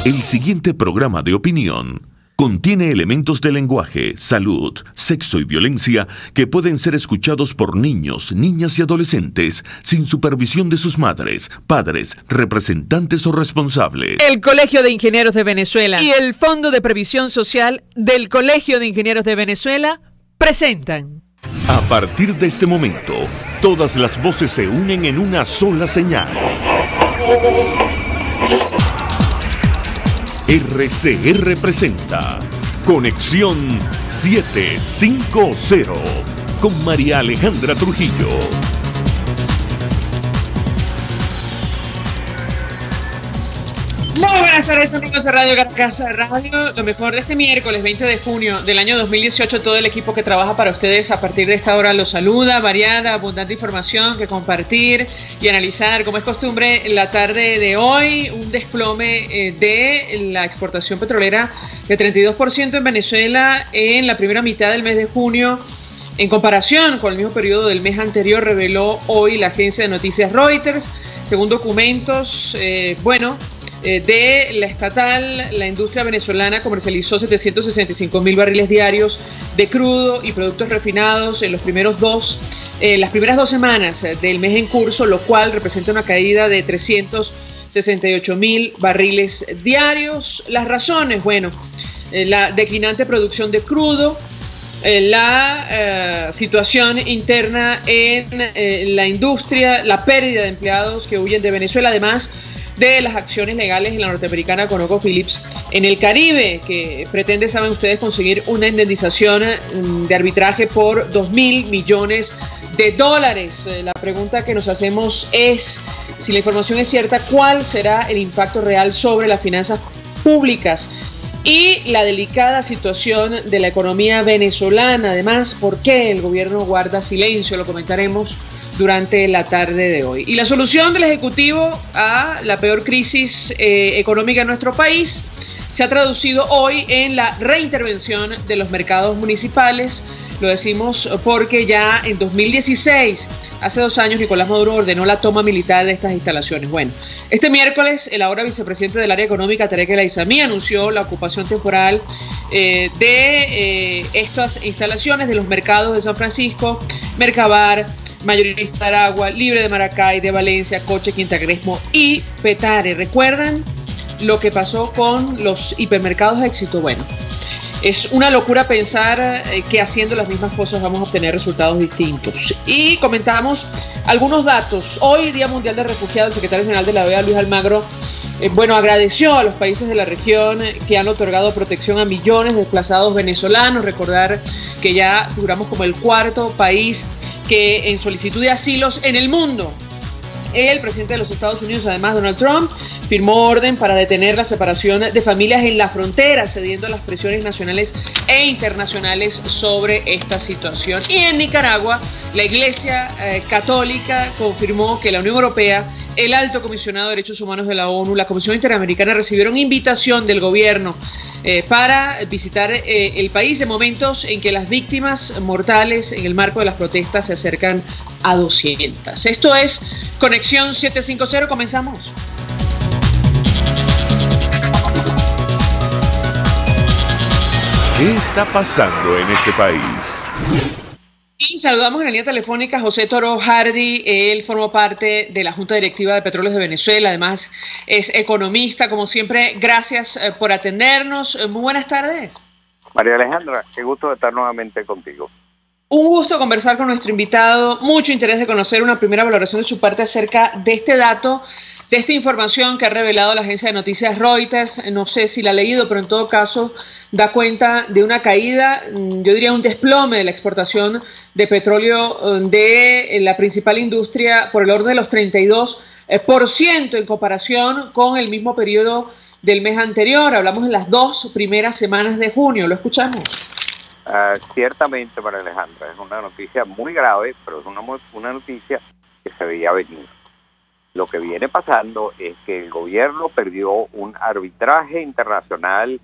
El siguiente programa de opinión contiene elementos de lenguaje, salud, sexo y violencia que pueden ser escuchados por niños, niñas y adolescentes sin supervisión de sus madres, padres, representantes o responsables. El Colegio de Ingenieros de Venezuela y el Fondo de Previsión Social del Colegio de Ingenieros de Venezuela presentan. A partir de este momento, todas las voces se unen en una sola señal. RCR presenta Conexión 750 con María Alejandra Trujillo. Muy buenas tardes, amigos de Radio Caracas Radio. Lo mejor de este miércoles 20 de junio del año 2018, todo el equipo que trabaja para ustedes a partir de esta hora los saluda. Variada, abundante información que compartir y analizar. Como es costumbre, la tarde de hoy, un desplome de la exportación petrolera de 32% en Venezuela en la primera mitad del mes de junio. En comparación con el mismo periodo del mes anterior, reveló hoy la agencia de noticias Reuters. Según documentos, de la estatal, la industria venezolana comercializó 765.000 barriles diarios de crudo y productos refinados en las primeras dos semanas del mes en curso, lo cual representa una caída de 368.000 barriles diarios. Las razones, la declinante producción de crudo, la situación interna en la industria, la pérdida de empleados que huyen de Venezuela, además de las acciones legales en la norteamericana ConocoPhillips en el Caribe, que pretende, saben ustedes, conseguir una indemnización de arbitraje por $2.000 millones. La pregunta que nos hacemos es, si la información es cierta, ¿cuál será el impacto real sobre las finanzas públicas y la delicada situación de la economía venezolana? Además, ¿por qué el gobierno guarda silencio? Lo comentaremos durante la tarde de hoy. Y la solución del Ejecutivo a la peor crisis económica en nuestro país se ha traducido hoy en la reintervención de los mercados municipales. Lo decimos porque ya en 2016, hace 2 años, Nicolás Maduro ordenó la toma militar de estas instalaciones. Este miércoles, el ahora vicepresidente del área económica, Tarek El Aizami, anunció la ocupación temporal de estas instalaciones de los mercados de San Francisco, Mercabar, Mayorista de Aragua, Libre de Maracay, de Valencia, Coche, Quinta Crespo y Petare. ¿Recuerdan lo que pasó con los hipermercados Éxito? Es una locura pensar que haciendo las mismas cosas vamos a obtener resultados distintos. Y comentamos algunos datos. Hoy, Día Mundial de Refugiados, el secretario general de la OEA, Luis Almagro, agradeció a los países de la región que han otorgado protección a millones de desplazados venezolanos. Recordar que ya figuramos como el 4.º país que en solicitud de asilos en el mundo. El presidente de los Estados Unidos, además, Donald Trump, firmó orden para detener la separación de familias en la frontera, cediendo a las presiones nacionales e internacionales sobre esta situación. Y en Nicaragua, la Iglesia Católica confirmó que la Unión Europea, el Alto Comisionado de Derechos Humanos de la ONU, la Comisión Interamericana recibieron invitación del gobierno para visitar el país en momentos en que las víctimas mortales en el marco de las protestas se acercan a 200. Esto es Conexión 750, comenzamos. ¿Qué está pasando en este país? Y saludamos en la línea telefónica a José Toro Hardy. Él formó parte de la Junta Directiva de Petróleos de Venezuela, además es economista. Como siempre, gracias por atendernos. Muy buenas tardes. María Alejandra, qué gusto estar nuevamente contigo. Un gusto conversar con nuestro invitado, mucho interés de conocer una primera valoración de su parte acerca de este dato, de esta información que ha revelado la agencia de noticias Reuters. No sé si la ha leído, pero en todo caso da cuenta de una caída, yo diría un desplome de la exportación de petróleo de la principal industria por el orden de los 32% en comparación con el mismo periodo del mes anterior. Hablamos en las 2 primeras semanas de junio. ¿Lo escuchamos? Ciertamente, María Alejandra, es una noticia muy grave, pero es una noticia que se veía venir. Lo que viene pasando es que el gobierno perdió un arbitraje internacional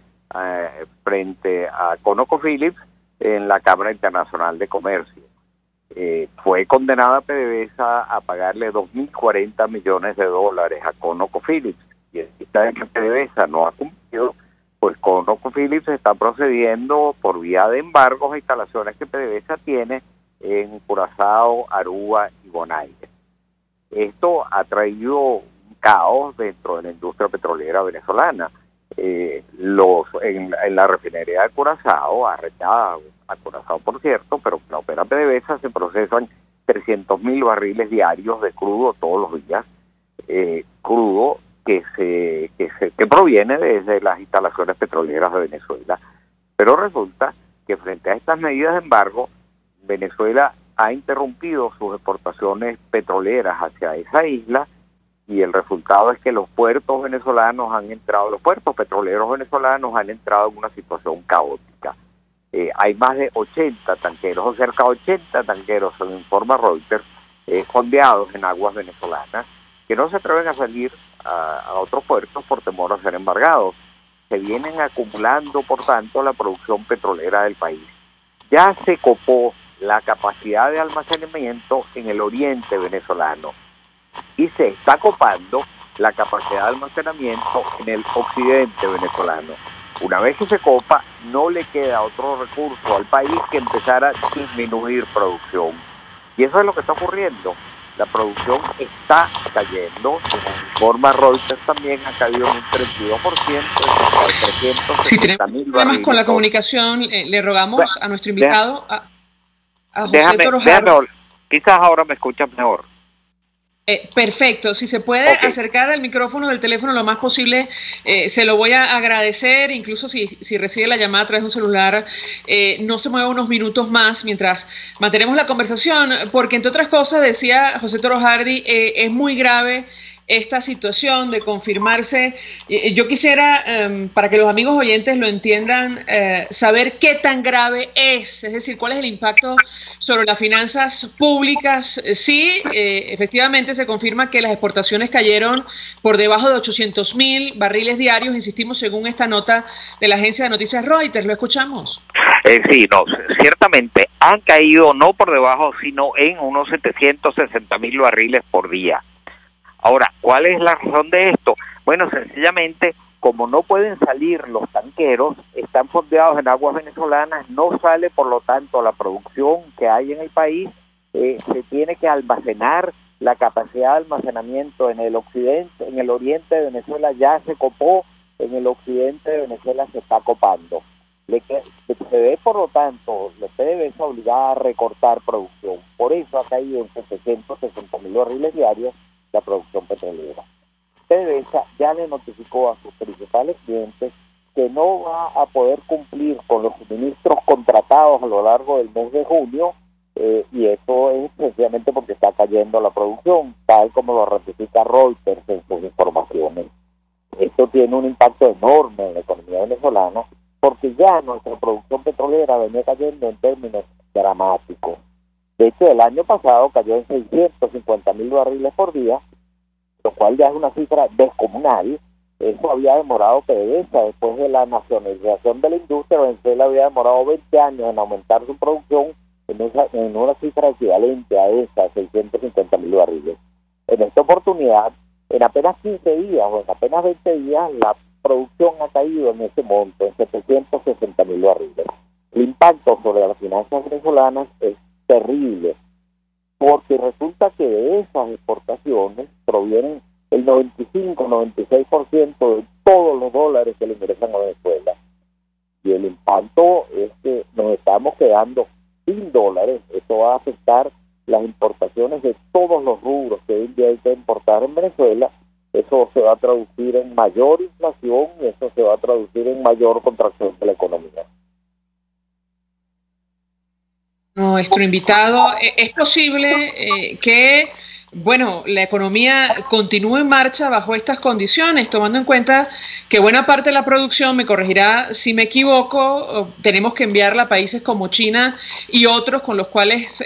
frente a ConocoPhillips en la Cámara Internacional de Comercio. Fue condenada PDVSA a pagarle $2.040 millones a ConocoPhillips y en vista de que PDVSA no ha cumplido, pues ConocoPhillips está procediendo por vía de embargos a instalaciones que PDVSA tiene en Curazao, Aruba y Bonaire. Esto ha traído un caos dentro de la industria petrolera venezolana. En la refinería de Curazao, arrendada a Curazao por cierto, pero la opera PDVSA, se procesan 300.000 barriles diarios de crudo todos los días, crudo que proviene desde las instalaciones petroleras de Venezuela. Pero resulta que frente a estas medidas de embargo, Venezuela ha interrumpido sus exportaciones petroleras hacia esa isla, y el resultado es que los puertos petroleros venezolanos han entrado en una situación caótica. Hay más de 80 tanqueros, o cerca de 80 tanqueros, según informa Reuters, fondeados en aguas venezolanas, que no se atreven a salir a otros puertos por temor a ser embargados. Se vienen acumulando, por tanto, la producción petrolera del país. Ya se copó la capacidad de almacenamiento en el oriente venezolano y se está copando la capacidad de almacenamiento en el occidente venezolano. Una vez que se copa, no le queda otro recurso al país que empezar a disminuir producción. Y eso es lo que está ocurriendo. La producción está cayendo. En forma Reuters también ha caído en un 32%. Si tenemos problemas con la comunicación, le rogamos a nuestro invitado, a José Torojara. Quizás ahora me escuchas mejor. Perfecto, si se puede acercar al micrófono del teléfono lo más posible, se lo voy a agradecer, incluso si recibe la llamada a través de un celular, no se mueva unos minutos más mientras mantenemos la conversación, porque entre otras cosas, decía José Torojardi, es muy grave esta situación de confirmarse. Yo quisiera, para que los amigos oyentes lo entiendan, saber qué tan grave es decir, cuál es el impacto sobre las finanzas públicas. Sí, efectivamente se confirma que las exportaciones cayeron por debajo de 800.000 barriles diarios, insistimos, según esta nota de la agencia de noticias Reuters. ¿Lo escuchamos? Sí, no, ciertamente han caído no por debajo, sino en unos 760.000 barriles por día. Ahora, ¿cuál es la razón de esto? Bueno, sencillamente, como no pueden salir los tanqueros, están fondeados en aguas venezolanas, no sale por lo tanto la producción que hay en el país, se tiene que almacenar, la capacidad de almacenamiento en el occidente, en el oriente de Venezuela ya se copó, en el occidente de Venezuela se está copando. Se ve por lo tanto, la PDVSA obligada a recortar producción, por eso ha caído en 760.000 barriles diarios la producción petrolera. PDVSA ya le notificó a sus principales clientes que no va a poder cumplir con los suministros contratados a lo largo del mes de junio, y eso es sencillamente porque está cayendo la producción, tal como lo ratifica Reuters en sus informaciones. Esto tiene un impacto enorme en la economía venezolana, porque ya nuestra producción petrolera venía cayendo en términos dramáticos. De hecho, el año pasado cayó en 650.000 barriles por día, lo cual ya es una cifra descomunal. Eso había demorado PDVSA, después de la nacionalización de la industria, Venezuela había demorado 20 años en aumentar su producción en una cifra equivalente a esa, 650.000 barriles. En esta oportunidad, en apenas 15 días o en apenas 20 días, la producción ha caído en ese monto, en 760.000 barriles. El impacto sobre las finanzas venezolanas es terrible, porque resulta que de esas exportaciones provienen el 95-96% de todos los dólares que le ingresan a Venezuela. Y el impacto es que nos estamos quedando sin dólares. Esto va a afectar las importaciones de todos los rubros que hoy en día hay que importar en Venezuela. Eso se va a traducir en mayor inflación y eso se va a traducir en mayor contracción de la economía. Nuestro invitado, ¿es posible que, bueno, la economía continúe en marcha bajo estas condiciones, tomando en cuenta que buena parte de la producción, me corregirá si me equivoco, tenemos que enviarla a países como China y otros con los cuales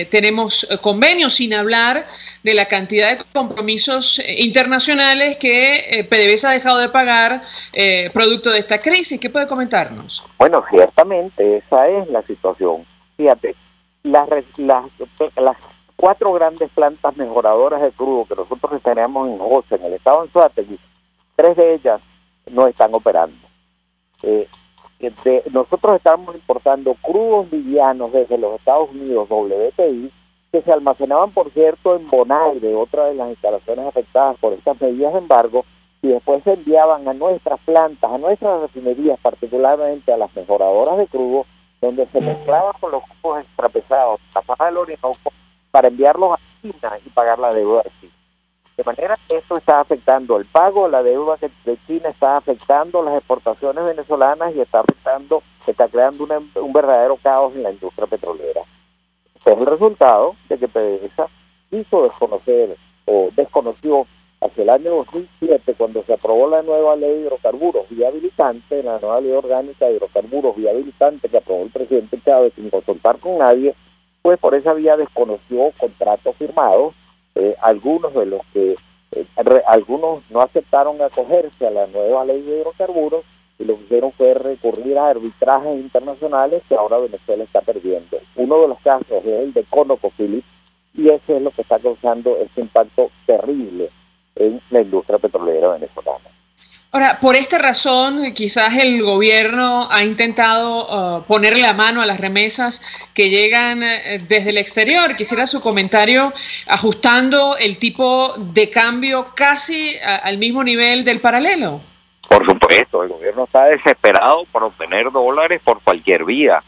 tenemos convenios, sin hablar de la cantidad de compromisos internacionales que PDVSA ha dejado de pagar producto de esta crisis? ¿Qué puede comentarnos? Bueno, ciertamente esa es la situación. Fíjate, las 4 grandes plantas mejoradoras de crudo que nosotros tenemos en José, en el estado de Anzoátegui, 3 de ellas no están operando. Nosotros estamos importando crudos livianos desde los Estados Unidos, WTI, que se almacenaban, por cierto, en Bonaire, otra de las instalaciones afectadas por estas medidas de embargo, y después se enviaban a nuestras plantas, a nuestras refinerías, particularmente a las mejoradoras de crudo, donde se mezclaban con los crudos extrapesados, la faja del Orinoco, para enviarlos a China y pagar la deuda de China. De manera que esto está afectando el pago, la deuda de China está afectando las exportaciones venezolanas y está creando un verdadero caos en la industria petrolera. Este es el resultado de que PDVSA desconoció hacia el año 2007, cuando se aprobó la nueva ley de hidrocarburos viabilitante, la nueva ley orgánica de hidrocarburos viabilitante que aprobó el presidente Chávez sin consultar con nadie, pues por esa vía desconoció contratos firmados, algunos de los que algunos no aceptaron acogerse a la nueva ley de hidrocarburos y lo que hicieron fue recurrir a arbitrajes internacionales que ahora Venezuela está perdiendo. Uno de los casos es el de ConocoPhillips y ese es lo que está causando este impacto terrible en la industria petrolera venezolana. Ahora, por esta razón, quizás el gobierno ha intentado ponerle la mano a las remesas que llegan desde el exterior. Quisiera su comentario ajustando el tipo de cambio casi al mismo nivel del paralelo. Por supuesto, el gobierno está desesperado por obtener dólares por cualquier vía.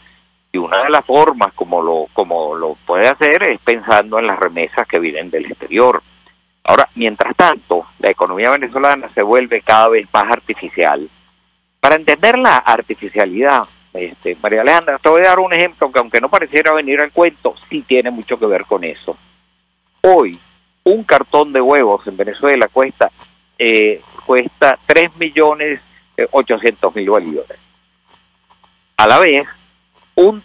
Y una de las formas como lo puede hacer es pensando en las remesas que vienen del exterior. Ahora, mientras tanto, la economía venezolana se vuelve cada vez más artificial. Para entender la artificialidad, María Alejandra, te voy a dar un ejemplo que aunque no pareciera venir al cuento, sí tiene mucho que ver con eso. Hoy, un cartón de huevos en Venezuela cuesta 3.800.000 bolívares. A la vez, un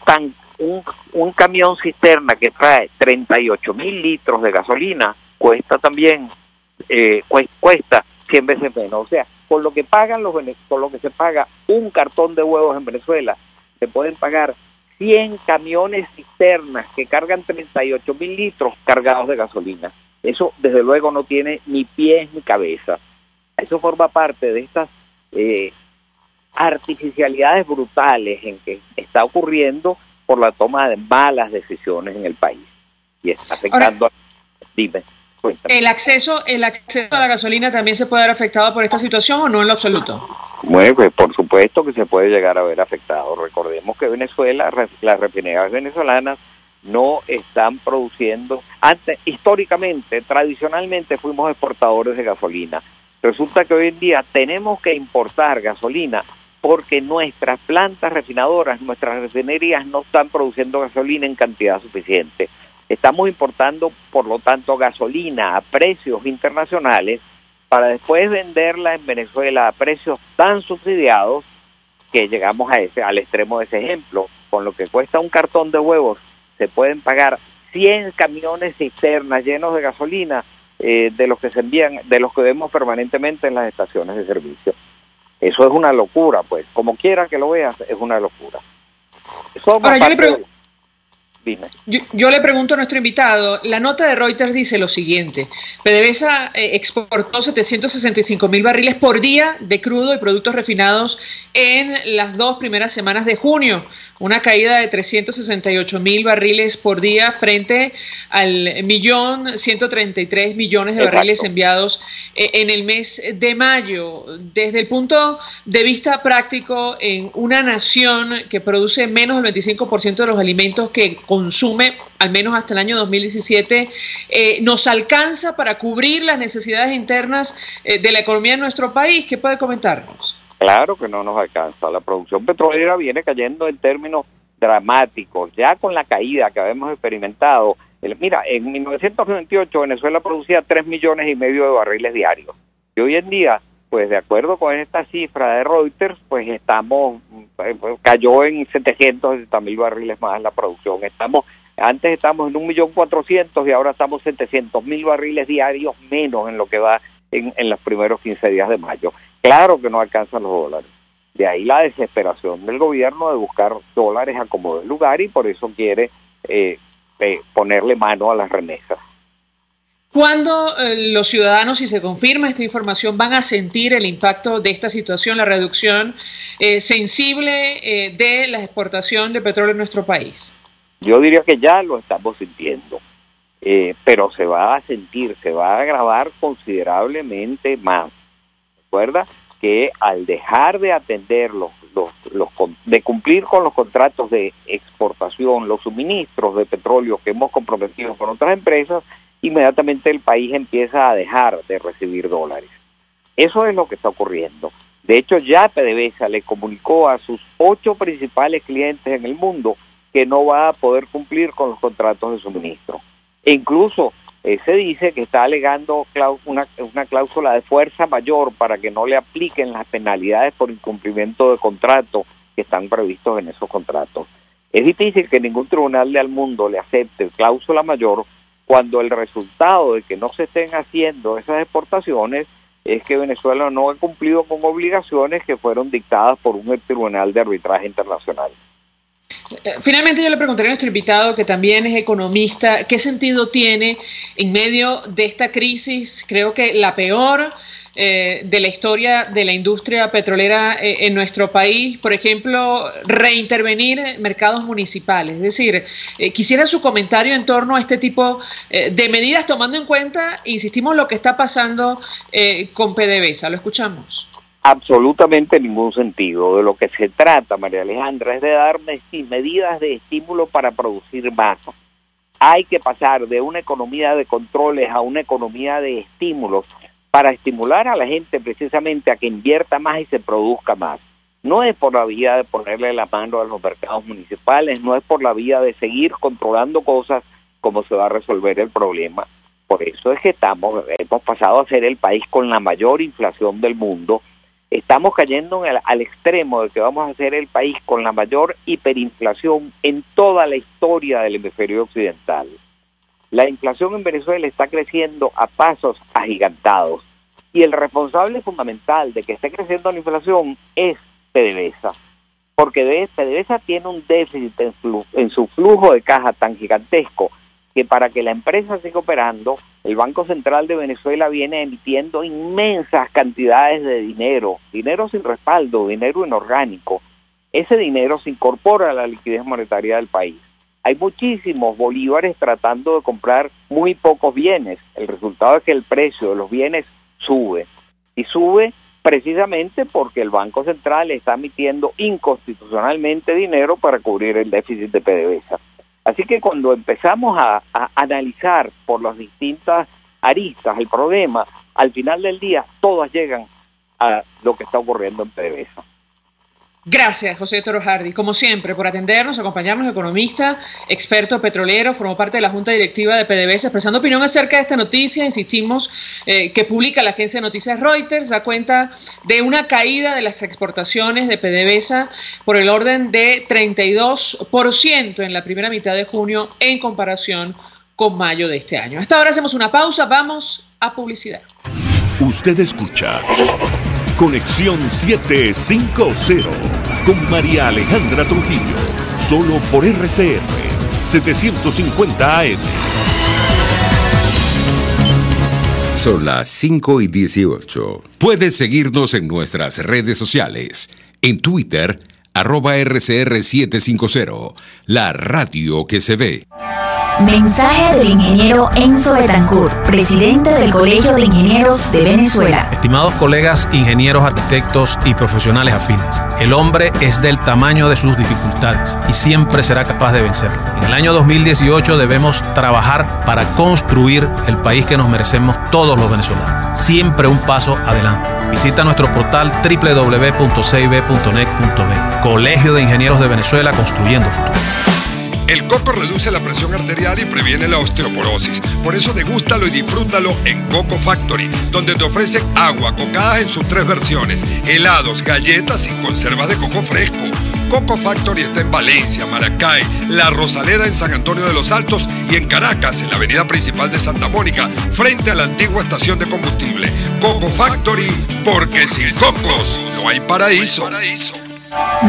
camión cisterna que trae 38.000 litros de gasolina cuesta también cuesta 100 veces menos. O sea, con lo que se paga un cartón de huevos en Venezuela, se pueden pagar 100 camiones cisternas que cargan 38.000 litros cargados de gasolina. Eso, desde luego, no tiene ni pies ni cabeza. Eso forma parte de estas artificialidades brutales en que está ocurriendo por la toma de malas decisiones en el país. Y está afectando a... Dime. Cuéntame. ¿El acceso a la gasolina también se puede ver afectado por esta situación o no en lo absoluto? Bueno, pues por supuesto que se puede llegar a ver afectado. Recordemos que Venezuela, las refinerías venezolanas no están produciendo. Antes, históricamente, tradicionalmente fuimos exportadores de gasolina. Resulta que hoy en día tenemos que importar gasolina porque nuestras plantas refinadoras, nuestras refinerías no están produciendo gasolina en cantidad suficiente. Estamos importando, por lo tanto, gasolina a precios internacionales para después venderla en Venezuela a precios tan subsidiados que llegamos al extremo de ese ejemplo. Con lo que cuesta un cartón de huevos, se pueden pagar 100 camiones cisternas llenos de gasolina de los que se envían, de los que vemos permanentemente en las estaciones de servicio. Eso es una locura, pues. Como quiera que lo veas, es una locura. Ahora, yo le pregunto a nuestro invitado, la nota de Reuters dice lo siguiente: PDVSA exportó 765.000 barriles por día de crudo y productos refinados en las 2 primeras semanas de junio, una caída de 368.000 barriles por día frente al 1.133.000.000 de barriles enviados en el mes de mayo. Desde el punto de vista práctico, en una nación que produce menos del 25% de los alimentos que consume, al menos hasta el año 2017, ¿nos alcanza para cubrir las necesidades internas de la economía de nuestro país? ¿Qué puede comentarnos? Claro que no nos alcanza. La producción petrolera viene cayendo en términos dramáticos, ya con la caída que habíamos experimentado. Mira, en 1928 Venezuela producía 3,5 millones de barriles diarios. Y hoy en día, pues de acuerdo con esta cifra de Reuters, pues cayó en 760.000 barriles más la producción. Antes estamos en 1.400.000 y ahora estamos 700.000 barriles diarios menos en lo que va en los primeros 15 días de mayo. Claro que no alcanzan los dólares. De ahí la desesperación del gobierno de buscar dólares a como de lugar y por eso quiere ponerle mano a las remesas. ¿Cuándo los ciudadanos, si se confirma esta información, van a sentir el impacto de esta situación, la reducción sensible de la exportación de petróleo en nuestro país? Yo diría que ya lo estamos sintiendo, pero se va a sentir, se va a agravar considerablemente más. Recuerda que al dejar de atender de cumplir con los contratos de exportación, los suministros de petróleo que hemos comprometido con otras empresas, inmediatamente el país empieza a dejar de recibir dólares. Eso es lo que está ocurriendo. De hecho, ya PDVSA le comunicó a sus 8 principales clientes en el mundo que no va a poder cumplir con los contratos de suministro. E incluso se dice que está alegando una cláusula de fuerza mayor para que no le apliquen las penalidades por incumplimiento de contrato que están previstos en esos contratos. Es difícil que ningún tribunal del mundo le acepte cláusula mayor cuando el resultado de que no se estén haciendo esas exportaciones es que Venezuela no ha cumplido con obligaciones que fueron dictadas por un tribunal de arbitraje internacional. Finalmente yo le preguntaré a nuestro invitado, que también es economista, ¿qué sentido tiene en medio de esta crisis? Creo que la peor de la historia de la industria petrolera en nuestro país, por ejemplo, reintervenir mercados municipales. Es decir, quisiera su comentario en torno a este tipo de medidas, tomando en cuenta, insistimos, lo que está pasando con PDVSA. Lo escuchamos. Absolutamente ningún sentido. De lo que se trata, María Alejandra, es de dar medidas de estímulo para producir más. Hay que pasar de una economía de controles a una economía de estímulos para estimular a la gente precisamente a que invierta más y se produzca más. No es por la vía de ponerle la mano a los mercados municipales, no es por la vía de seguir controlando cosas como se va a resolver el problema. Por eso es que hemos pasado a ser el país con la mayor inflación del mundo. Estamos cayendo al extremo de que vamos a ser el país con la mayor hiperinflación en toda la historia del hemisferio occidental. La inflación en Venezuela está creciendo a pasos agigantados y el responsable fundamental de que esté creciendo la inflación es PDVSA, porque PDVSA tiene un déficit en su flujo de caja tan gigantesco que para que la empresa siga operando, el Banco Central de Venezuela viene emitiendo inmensas cantidades de dinero sin respaldo, dinero inorgánico. Ese dinero se incorpora a la liquidez monetaria del país. Hay muchísimos bolívares tratando de comprar muy pocos bienes. El resultado es que el precio de los bienes sube. Y sube precisamente porque el Banco Central está emitiendo inconstitucionalmente dinero para cubrir el déficit de PDVSA. Así que cuando empezamos a analizar por las distintas aristas el problema, al final del día todas llegan a lo que está ocurriendo en PDVSA. Gracias, José Toro Hardy, como siempre, por atendernos, acompañarnos, economista, experto petrolero, formó parte de la Junta Directiva de PDVSA, expresando opinión acerca de esta noticia. Insistimos que publica la agencia de noticias Reuters, da cuenta de una caída de las exportaciones de PDVSA por el orden de 32% en la primera mitad de junio en comparación con mayo de este año. Hasta ahora hacemos una pausa, vamos a publicidad. Usted escucha Conexión 750 con María Alejandra Trujillo, solo por RCR 750 AM. Son las 5:18. Puedes seguirnos en nuestras redes sociales. En Twitter, @RCR750, la radio que se ve. Mensaje del ingeniero Enzo Betancourt, presidente del Colegio de Ingenieros de Venezuela. Estimados colegas, ingenieros, arquitectos y profesionales afines, el hombre es del tamaño de sus dificultades y siempre será capaz de vencerlo. En el año 2018 debemos trabajar para construir el país que nos merecemos todos los venezolanos. Siempre un paso adelante. Visita nuestro portal www.cib.net.be. Colegio de Ingenieros de Venezuela, construyendo futuro. El coco reduce la presión arterial y previene la osteoporosis. Por eso degústalo y disfrútalo en Coco Factory, donde te ofrecen agua, cocadas en sus 3 versiones, helados, galletas y conservas de coco fresco. Coco Factory está en Valencia, Maracay, La Rosaleda en San Antonio de los Altos y en Caracas, en la avenida principal de Santa Mónica, frente a la antigua estación de combustible. Coco Factory, porque sin cocos no hay paraíso.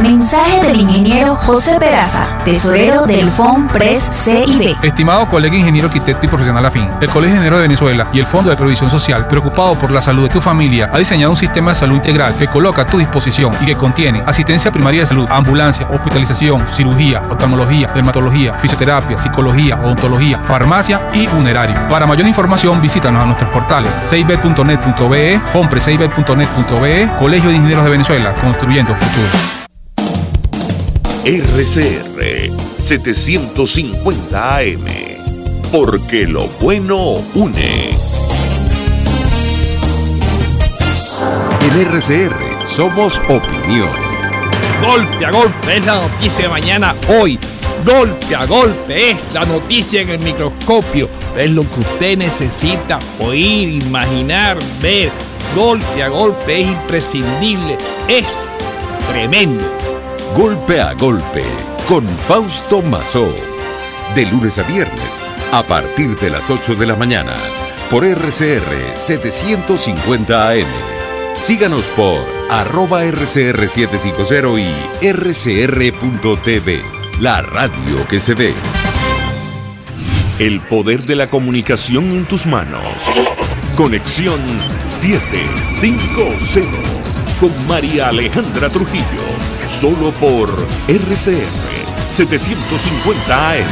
Mensaje del ingeniero José Peraza, tesorero del FONPRES CIB. Estimado colega ingeniero, arquitecto y profesional afín, el Colegio de Ingenieros de Venezuela y el Fondo de Previsión Social, preocupado por la salud de tu familia, ha diseñado un sistema de salud integral que coloca a tu disposición y que contiene asistencia primaria de salud, ambulancia, hospitalización, cirugía, oftalmología, dermatología, fisioterapia, psicología, odontología, farmacia y funerario. Para mayor información, visítanos a nuestros portales cib.net.be, fonprescib.net.be, Colegio de Ingenieros de Venezuela, construyendo futuro. RCR 750 AM, porque lo bueno une. En RCR somos opinión. Golpe a golpe es la noticia de mañana hoy. Golpe a golpe es la noticia en el microscopio. Es lo que usted necesita oír, imaginar, ver. Golpe a golpe es imprescindible. Es tremendo. Golpe a golpe con Fausto Mazó. De lunes a viernes a partir de las 8 de la mañana por RCR 750 AM. Síganos por @RCR750 y rcr.tv, la radio que se ve. El poder de la comunicación en tus manos. Conexión 750 con María Alejandra Trujillo. Solo por RCR 750 AM.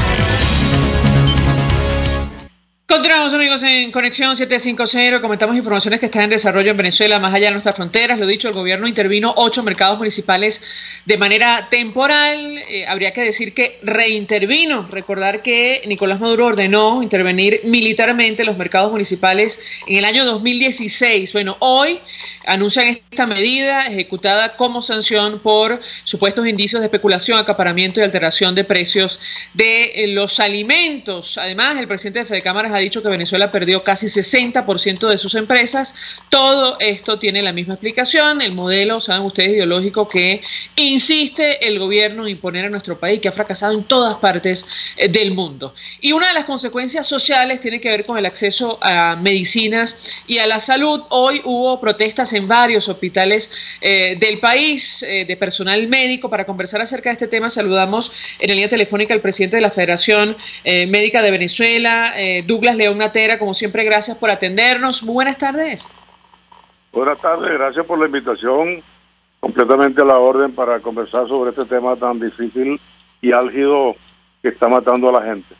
Continuamos, amigos, en Conexión 750. Comentamos informaciones que están en desarrollo en Venezuela, más allá de nuestras fronteras. Lo dicho, el gobierno intervino 8 mercados municipales de manera temporal. Habría que decir que reintervino. Recordar que Nicolás Maduro ordenó intervenir militarmente los mercados municipales en el año 2016. Bueno, hoy anuncian esta medida ejecutada como sanción por supuestos indicios de especulación, acaparamiento y alteración de precios de los alimentos. Además, el presidente de Fedecámaras ha dicho que Venezuela perdió casi 60% de sus empresas. Todo esto tiene la misma explicación, el modelo, saben ustedes, ideológico que insiste el gobierno en imponer a nuestro país, que ha fracasado en todas partes del mundo. Y una de las consecuencias sociales tiene que ver con el acceso a medicinas y a la salud. Hoy hubo protestas en varios hospitales del país de personal médico. Para conversar acerca de este tema, saludamos en la línea telefónica al presidente de la Federación Médica de Venezuela, Douglas León Natera. Como siempre, gracias por atendernos. Muy buenas tardes. Buenas tardes, gracias por la invitación. Completamente a la orden para conversar sobre este tema tan difícil y álgido que está matando a la gente.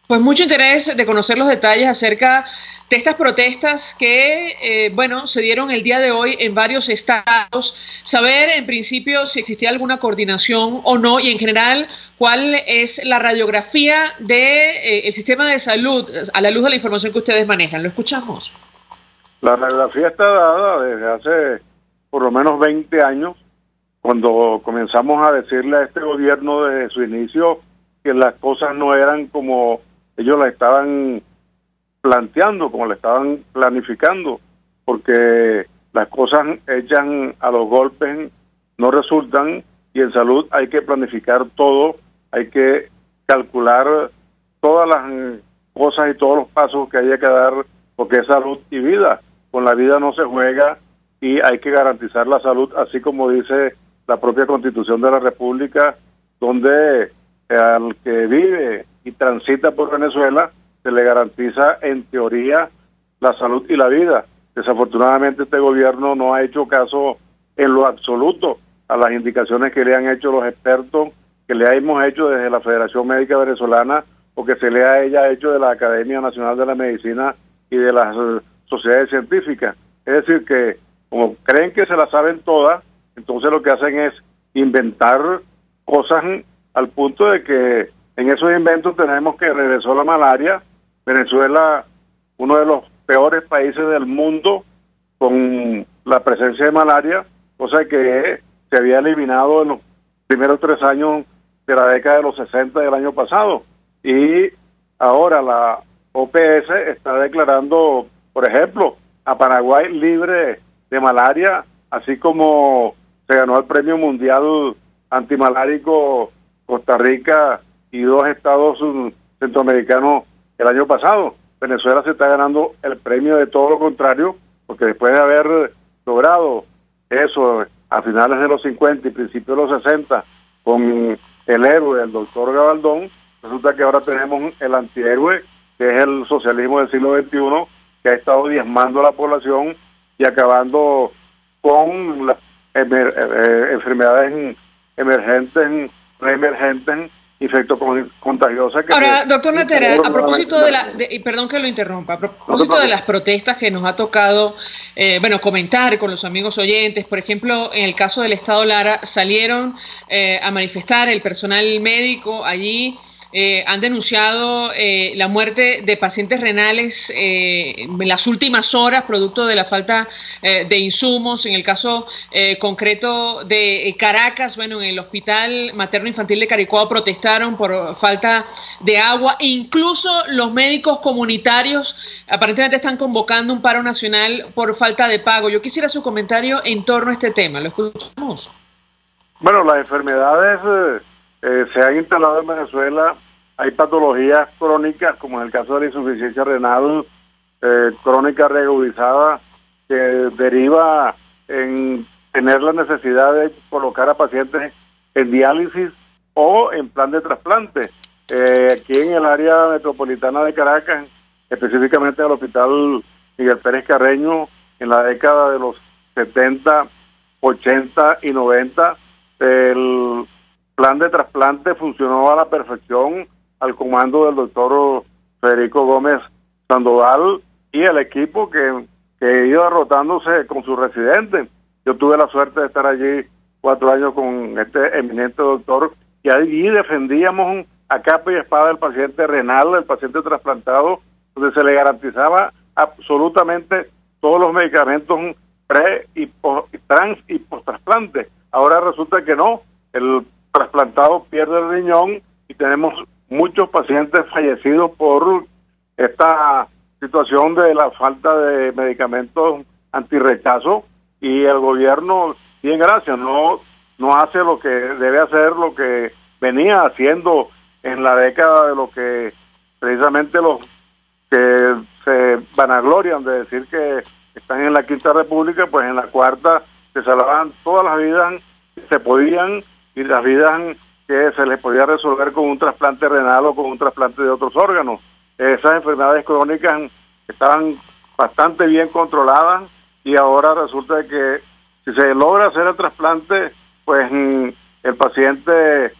Pues mucho interés de conocer los detalles acerca de estas protestas que, se dieron el día de hoy en varios estados. Saber, en principio, si existía alguna coordinación o no, y en general, cuál es la radiografía del sistema de salud a la luz de la información que ustedes manejan. Lo escuchamos. La radiografía está dada desde hace por lo menos 20 años, cuando comenzamos a decirle a este gobierno desde su inicio que las cosas no eran como ellos la estaban planteando, como la estaban planificando, porque las cosas hechas a los golpes no resultan, y en salud hay que planificar todo, hay que calcular todas las cosas y todos los pasos que haya que dar, porque es salud y vida. Con la vida no se juega y hay que garantizar la salud, así como dice la propia Constitución de la República, donde al que vive y transita por Venezuela se le garantiza en teoría la salud y la vida. Desafortunadamente este gobierno no ha hecho caso en lo absoluto a las indicaciones que le han hecho los expertos, que le hemos hecho desde la Federación Médica Venezolana, o que se le ha hecho de la Academia Nacional de la Medicina y de las sociedades científicas. Es decir, que como creen que se la saben todas, entonces lo que hacen es inventar cosas al punto de que en esos inventos tenemos que regresó la malaria. Venezuela, uno de los peores países del mundo con la presencia de malaria, cosa que se había eliminado en los primeros 3 años de la década de los 60 del año pasado. Y ahora la OPS está declarando, por ejemplo, a Paraguay libre de malaria, así como se ganó el premio mundial antimalárico Costa Rica y 2 estados centroamericanos el año pasado. Venezuela se está ganando el premio de todo lo contrario, porque después de haber logrado eso a finales de los 50 y principios de los 60 con el héroe, el doctor Gabaldón, resulta que ahora tenemos el antihéroe, que es el socialismo del siglo XXI, que ha estado diezmando a la población y acabando con las enfermedades emergentes, reemergentes, infectos contagiosas. Ahora, doctor Natera, a propósito perdón que lo interrumpa, a propósito de las protestas que nos ha tocado, comentar con los amigos oyentes, por ejemplo, en el caso del Estado Lara, salieron a manifestar el personal médico allí. Han denunciado la muerte de pacientes renales en las últimas horas, producto de la falta de insumos. En el caso concreto de Caracas, en el Hospital Materno Infantil de Caricuao protestaron por falta de agua. Incluso los médicos comunitarios aparentemente están convocando un paro nacional por falta de pago. Yo quisiera su comentario en torno a este tema. ¿Lo escuchamos? Bueno, las enfermedades se han instalado en Venezuela. Hay patologías crónicas, como en el caso de la insuficiencia renal crónica reagudizada, que deriva en tener la necesidad de colocar a pacientes en diálisis o en plan de trasplante. Aquí en el área metropolitana de Caracas, específicamente en el Hospital Miguel Pérez Carreño, en la década de los 70, 80 y 90, el plan de trasplante funcionó a la perfección al comando del doctor Federico Gómez Sandoval y el equipo que iba rotándose con sus residentes. Yo tuve la suerte de estar allí 4 años con este eminente doctor, y allí defendíamos a capa y espada el paciente renal, el paciente trasplantado, donde se le garantizaba absolutamente todos los medicamentos pre y trans y post trasplante. Ahora resulta que no, el trasplantado pierde el riñón y tenemos muchos pacientes fallecidos por esta situación de la falta de medicamentos antirrechazo, y el gobierno, bien gracias, no hace lo que debe hacer, lo que venía haciendo en la década de lo que precisamente los que se vanaglorian de decir que están en la Quinta República, pues en la Cuarta se salvaban todas las vidas que se podían, y las vidas que se les podía resolver con un trasplante renal o con un trasplante de otros órganos. Esas enfermedades crónicas estaban bastante bien controladas, y ahora resulta que si se logra hacer el trasplante, pues el paciente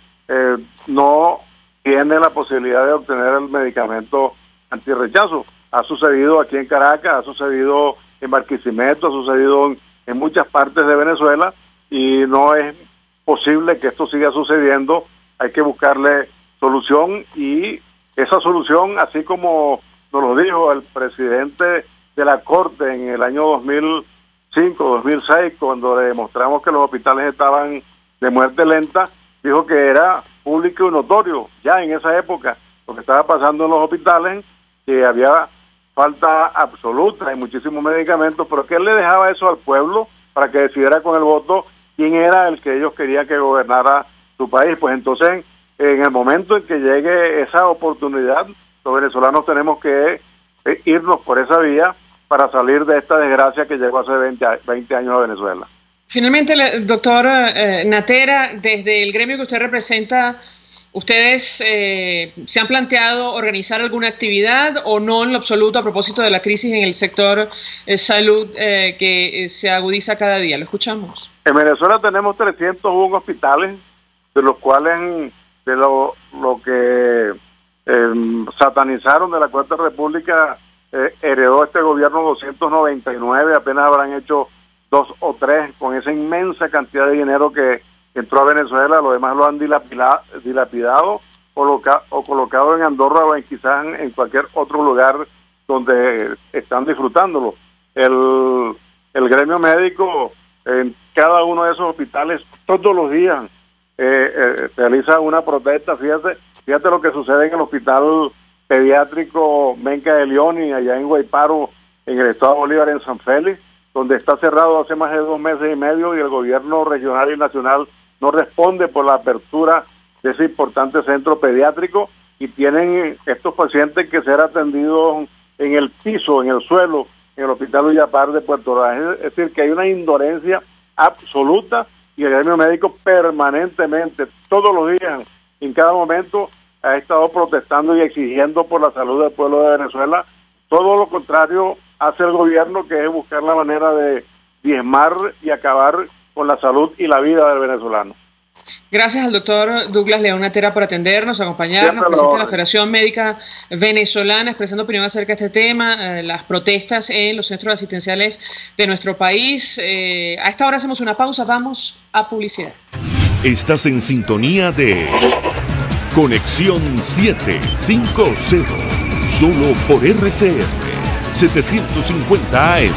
no tiene la posibilidad de obtener el medicamento antirrechazo. Ha sucedido aquí en Caracas, ha sucedido en Barquisimeto, ha sucedido en muchas partes de Venezuela, y no es posible que esto siga sucediendo. Hay que buscarle solución, y esa solución, así como nos lo dijo el presidente de la Corte en el año 2005, 2006, cuando le demostramos que los hospitales estaban de muerte lenta, dijo que era público y notorio ya en esa época lo que estaba pasando en los hospitales, que había falta absoluta de muchísimos medicamentos, pero que él le dejaba eso al pueblo para que decidiera con el voto quién era el que ellos querían que gobernara su país. Pues entonces, en el momento en que llegue esa oportunidad, los venezolanos tenemos que irnos por esa vía para salir de esta desgracia que llegó hace 20 años a Venezuela. Finalmente, doctor Natera, desde el gremio que usted representa, ¿ustedes se han planteado organizar alguna actividad o no en lo absoluto a propósito de la crisis en el sector salud que se agudiza cada día? Lo escuchamos. En Venezuela tenemos 301 hospitales, de los cuales de lo que satanizaron de la Cuarta República heredó este gobierno 299, apenas habrán hecho 2 o 3 con esa inmensa cantidad de dinero que entró a Venezuela. Lo demás lo han dilapidado o colocado en Andorra o quizás en cualquier otro lugar donde están disfrutándolo. El gremio médico en cada uno de esos hospitales todos los días realiza una protesta. Fíjate lo que sucede en el hospital pediátrico Menca de León y allá en Guayparo, en el estado de Bolívar, en San Félix, donde está cerrado hace más de 2 meses y medio, y el gobierno regional y nacional no responde por la apertura de ese importante centro pediátrico, y tienen estos pacientes que ser atendidos en el piso, en el suelo, en el hospital Villapar de Puerto Ordaz. Es decir, que hay una indolencia absoluta, y el gremio médico permanentemente, todos los días, en cada momento, ha estado protestando y exigiendo por la salud del pueblo de Venezuela. Todo lo contrario hace el gobierno, que es buscar la manera de diezmar y acabar con la salud y la vida del venezolano. Gracias al doctor Douglas León Natera por atendernos, acompañarnos, presidente de la Federación Médica Venezolana, expresando opinión acerca de este tema, las protestas en los centros asistenciales de nuestro país. A esta hora hacemos una pausa, vamos a publicidad. Estás en sintonía de Conexión 750, solo por RCR 750 AM.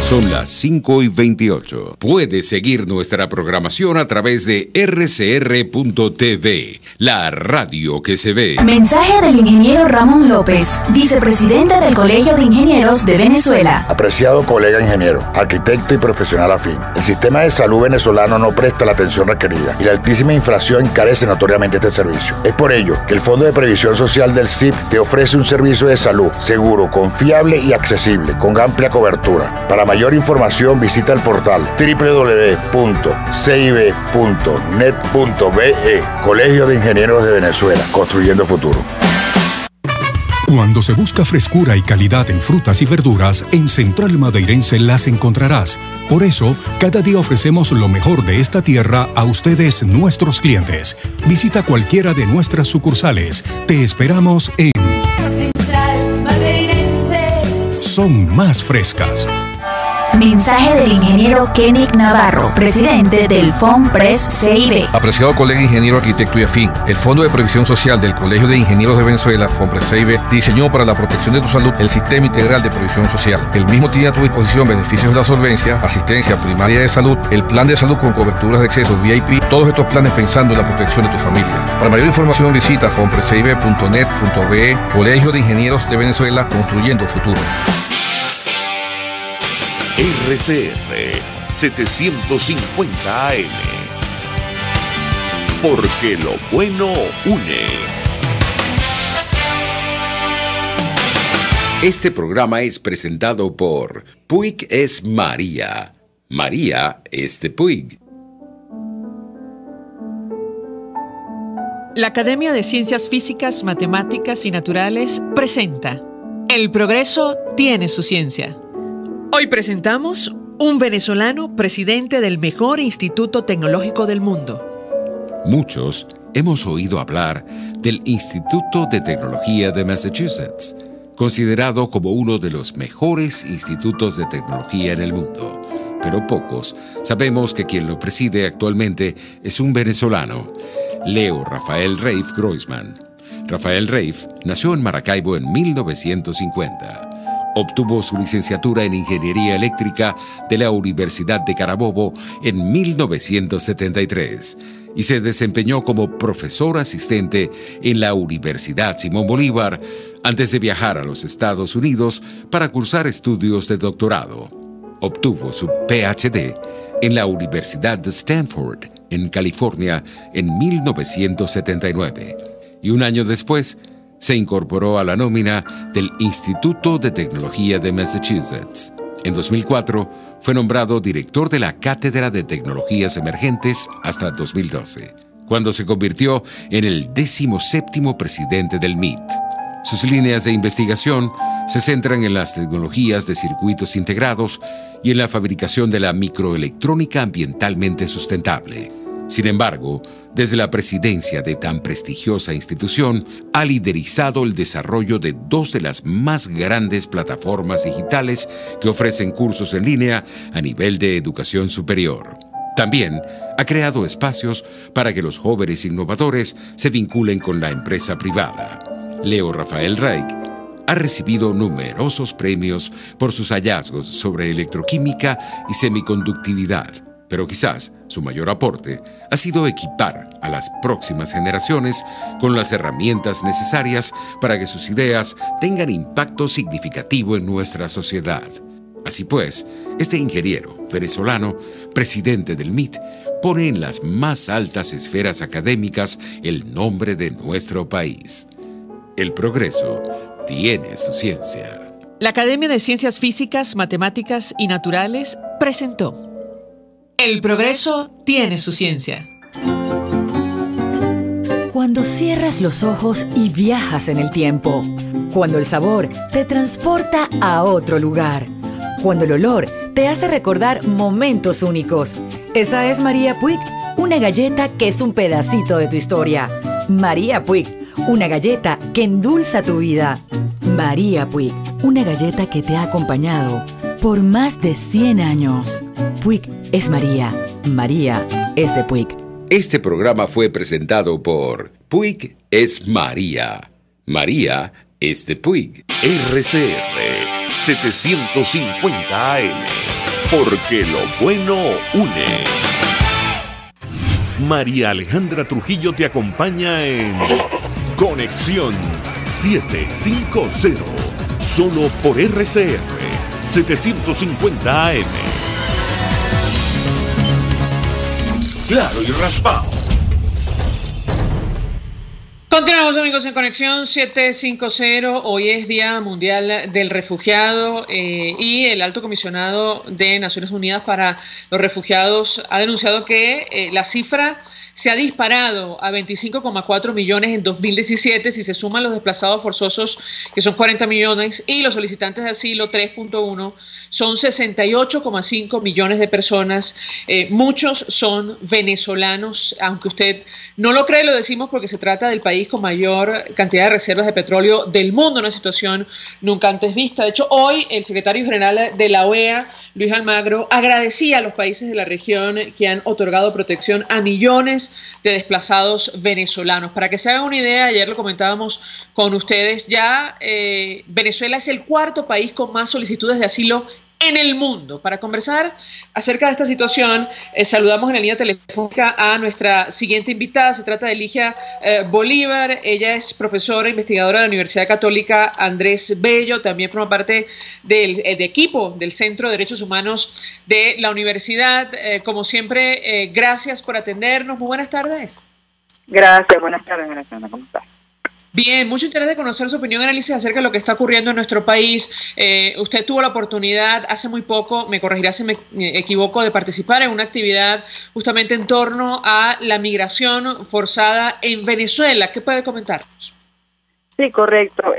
Son las 5:28. Puedes seguir nuestra programación a través de rcr.tv, la radio que se ve. Mensaje del ingeniero Ramón López, vicepresidente del Colegio de Ingenieros de Venezuela. Apreciado colega ingeniero, arquitecto y profesional afín, el sistema de salud venezolano no presta la atención requerida y la altísima inflación encarece notoriamente este servicio. Es por ello que el Fondo de Previsión Social del CIP te ofrece un servicio de salud seguro, confiable y accesible, con amplia cobertura. Para mayor información visita el portal www.cib.net.be. Colegio de Ingenieros de Venezuela, construyendo futuro. Cuando se busca frescura y calidad en frutas y verduras, en Central Madeirense las encontrarás. Por eso, cada día ofrecemos lo mejor de esta tierra a ustedes, nuestros clientes. Visita cualquiera de nuestras sucursales. Te esperamos en Central Madeirense. Son más frescas. Mensaje del ingeniero Kenick Navarro, presidente del FONPRES CIB. Apreciado colega ingeniero, arquitecto y afín, el Fondo de Previsión Social del Colegio de Ingenieros de Venezuela, FONPRES CIB, diseñó para la protección de tu salud el Sistema Integral de Previsión Social. El mismo tiene a tu disposición beneficios de la solvencia, asistencia primaria de salud, el plan de salud con coberturas de acceso VIP, todos estos planes pensando en la protección de tu familia. Para mayor información visita fonprescib.net.be. Colegio de Ingenieros de Venezuela, construyendo futuro. RCR 750 AM. Porque lo bueno une. Este programa es presentado por Puig es María. María es de Puig. La Academia de Ciencias Físicas, Matemáticas y Naturales presenta El progreso tiene su ciencia. Hoy presentamos un venezolano presidente del mejor instituto tecnológico del mundo. Muchos hemos oído hablar del Instituto de Tecnología de Massachusetts, considerado como uno de los mejores institutos de tecnología en el mundo. Pero pocos sabemos que quien lo preside actualmente es un venezolano, Leo Rafael Reif Groisman. Rafael Reif nació en Maracaibo en 1950. Obtuvo su licenciatura en Ingeniería Eléctrica de la Universidad de Carabobo en 1973 y se desempeñó como profesor asistente en la Universidad Simón Bolívar antes de viajar a los Estados Unidos para cursar estudios de doctorado. Obtuvo su PhD en la Universidad de Stanford, en California, en 1979 y un año después se incorporó a la nómina del Instituto de Tecnología de Massachusetts. En 2004 fue nombrado director de la Cátedra de Tecnologías Emergentes hasta 2012, cuando se convirtió en el 17º presidente del MIT. Sus líneas de investigación se centran en las tecnologías de circuitos integrados y en la fabricación de la microelectrónica ambientalmente sustentable. Sin embargo, desde la presidencia de tan prestigiosa institución, ha liderizado el desarrollo de dos de las más grandes plataformas digitales que ofrecen cursos en línea a nivel de educación superior. También ha creado espacios para que los jóvenes innovadores se vinculen con la empresa privada. Leo Rafael Reif ha recibido numerosos premios por sus hallazgos sobre electroquímica y semiconductividad, pero quizás su mayor aporte ha sido equipar a las próximas generaciones con las herramientas necesarias para que sus ideas tengan impacto significativo en nuestra sociedad. Así pues, este ingeniero venezolano, presidente del MIT, pone en las más altas esferas académicas el nombre de nuestro país. El progreso tiene su ciencia. La Academia de Ciencias Físicas, Matemáticas y Naturales presentó El progreso tiene su ciencia. Cuando cierras los ojos y viajas en el tiempo. Cuando el sabor te transporta a otro lugar. Cuando el olor te hace recordar momentos únicos. Esa es María Puig, una galleta que es un pedacito de tu historia. María Puig, una galleta que endulza tu vida. María Puig, una galleta que te ha acompañado por más de 100 años. Puig es María. María es de Puig. Este programa fue presentado por Puig es María. María es de Puig. RCR 750 AM. Porque lo bueno une. María Alejandra Trujillo te acompaña en Conexión 750. Solo por RCR 750 AM. Claro y raspado. Continuamos, amigos, en Conexión 750. Hoy es Día Mundial del Refugiado y el Alto Comisionado de Naciones Unidas para los Refugiados ha denunciado que la cifra se ha disparado a 25,4 millones en 2017 si se suman los desplazados forzosos, que son 40 millones, y los solicitantes de asilo, 3.1, son 68,5 millones de personas. Muchos son venezolanos, aunque usted no lo cree, lo decimos porque se trata del país con mayor cantidad de reservas de petróleo del mundo, una situación nunca antes vista. De hecho, hoy el secretario general de la OEA, Luis Almagro, agradecía a los países de la región que han otorgado protección a millones de desplazados venezolanos. Para que se hagan una idea, ayer lo comentábamos con ustedes, ya Venezuela es el cuarto país con más solicitudes de asilo en el mundo. Para conversar acerca de esta situación, saludamos en la línea telefónica a nuestra siguiente invitada. Se trata de Ligia Bolívar. Ella es profesora e investigadora de la Universidad Católica Andrés Bello. También forma parte del equipo del Centro de Derechos Humanos de la universidad. Como siempre, gracias por atendernos. Muy buenas tardes. Gracias, buenas tardes, ¿cómo estás? Bien, mucho interés de conocer su opinión y análisis acerca de lo que está ocurriendo en nuestro país. Usted tuvo la oportunidad hace muy poco, me corregirá si me equivoco, de participar en una actividad justamente en torno a la migración forzada en Venezuela. ¿Qué puede comentarnos? Sí, correcto.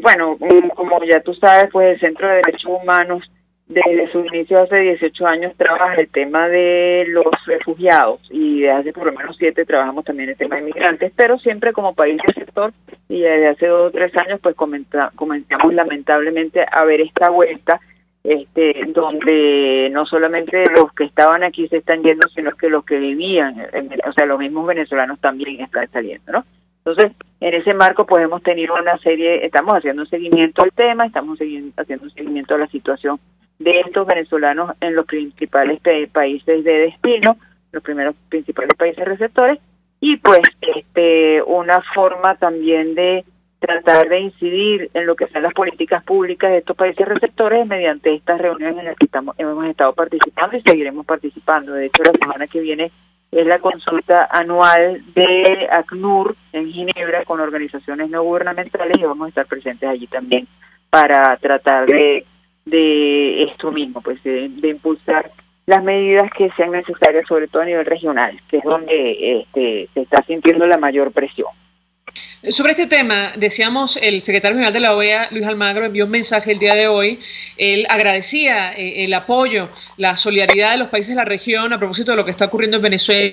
Bueno, como ya tú sabes, pues el Centro de Derechos Humanos desde su inicio hace 18 años trabaja el tema de los refugiados y desde hace por lo menos 7 trabajamos también el tema de migrantes, pero siempre como país del sector, y desde hace 2 o 3 años pues comenzamos lamentablemente a ver esta vuelta donde no solamente los que estaban aquí se están yendo, sino que los que vivían, o sea, los mismos venezolanos también están saliendo, ¿no? Entonces, en ese marco pues hemos tenido una serie, estamos haciendo un seguimiento al tema, estamos haciendo un seguimiento a la situación de estos venezolanos en los principales países de destino, los primeros principales países receptores, y pues una forma también de tratar de incidir en lo que son las políticas públicas de estos países receptores mediante estas reuniones en las que hemos estado participando y seguiremos participando. De hecho, la semana que viene es la consulta anual de ACNUR en Ginebra con organizaciones no gubernamentales y vamos a estar presentes allí también para tratar de esto mismo, pues de impulsar las medidas que sean necesarias, sobre todo a nivel regional, que es donde se está sintiendo la mayor presión. Sobre este tema, decíamos, el secretario general de la OEA, Luis Almagro, envió un mensaje el día de hoy. Él agradecía el apoyo, la solidaridad de los países de la región a propósito de lo que está ocurriendo en Venezuela